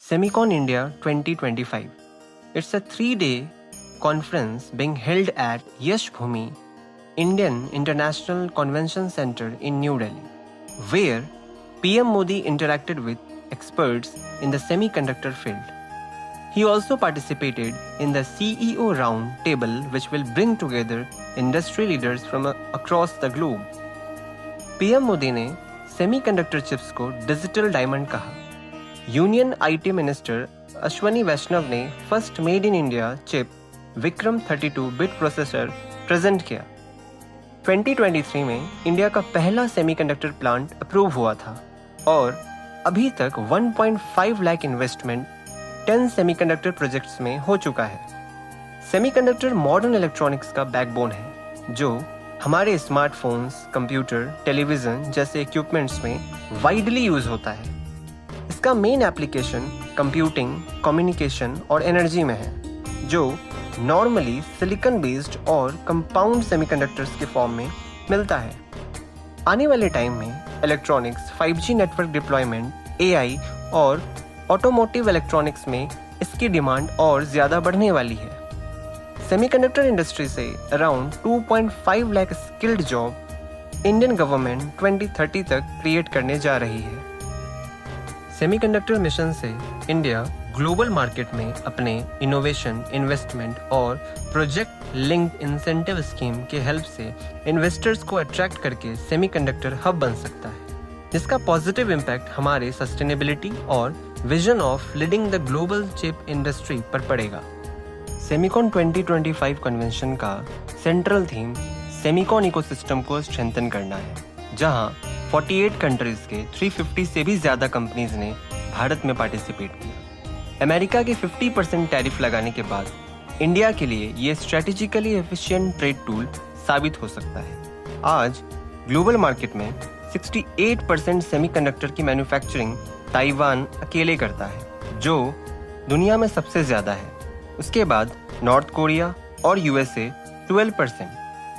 Semicon India 2025. It's a 3-day conference being held at Yash Bhumi Indian International Convention Center in New Delhi, where PM Modi interacted with experts in the semiconductor field. He also participated in the CEO round table, which will bring together industry leaders from across the globe. PM Modi ने semiconductor chips को digital diamond कहा। Union IT minister Ashwani वैष्णव ने first made in India chip Vikram 32 bit processor present किया। 2023 में India का पहला semiconductor plant approve हुआ था और अभी तक 1.5 लाख इन्वेस्टमेंट 10 सेमीकंडक्टर प्रोजेक्ट्स में हो चुका है। सेमीकंडक्टर मॉडर्न इलेक्ट्रॉनिक्स का बैकबोन है जो हमारे स्मार्टफोन्स, कंप्यूटर, टेलीविजन जैसे इक्विपमेंट्स में वाइडली यूज होता है। इसका मेन एप्लीकेशन कंप्यूटिंग, कम्युनिकेशन और एनर्जी में है, जो नॉर्मली सिलिकॉन बेस्ड और कंपाउंड सेमीकंडक्टर्स के फॉर्म में मिलता है। आने वाले टाइम में electronics, 5G network deployment, AI और ऑटोमोटिव इलेक्ट्रॉनिक्स में इसकी डिमांड और ज़्यादा बढ़ने वाली है। सेमीकंडक्टर इंडस्ट्री से around 2.5 lakh skilled job Indian government 2030 तक क्रिएट करने जा रही है। सेमीकंडक्टर मिशन से इंडिया ग्लोबल मार्केट में अपने इनोवेशन, इन्वेस्टमेंट और प्रोजेक्ट लिंक्ड इंसेंटिव स्कीम के हेल्प से इन्वेस्टर्स को अट्रैक्ट करके सेमीकंडक्टर हब बन सकता है, जिसका पॉजिटिव इम्पैक्ट हमारे सस्टेनेबिलिटी और vision of leading the global chip industry पर पड़ेगा। सेमीकॉन 2025 कन्वेंशन का सेंट्रल थीम सेमीकॉन इकोसिस्टम को स्ट्रेंथन करना है, जहां 48 कंट्रीज के 350 से भी ज़्यादा कंपनीज ने भारत में पार्टिसिपेट किया। अमेरिका के 50% टैरिफ लगाने के बाद इंडिया के लिए ये स्ट्रेटेजिकली एफिशिएंट ट्रेड टूल साबित हो सकता है। आज ग्लोबल मार्केट में 68% सेमीकंडक्टर की मैन्युफैक्चरिंग ताइवान अकेले करता है, जो दुनिया में सबसे ज़्यादा है। उसके बाद नॉर्थ कोरिया और USA 12%,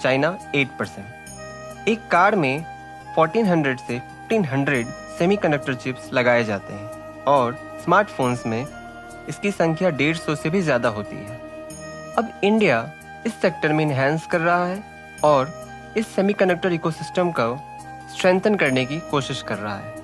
चाइना 8%। एक कार में 1400 से 1500 सेमीकंडक्टर चिप्स लगाए जाते हैं और स्मार्टफोन्स में इसकी संख्या 150 से भी ज़्यादा होती है। अब इंडिया इस सेक्टर में इन्हांस कर रहा है और इस सेमीकंडक्टर इकोसिस्टम को स्ट्रेंथन करने की कोशिश कर रहा है।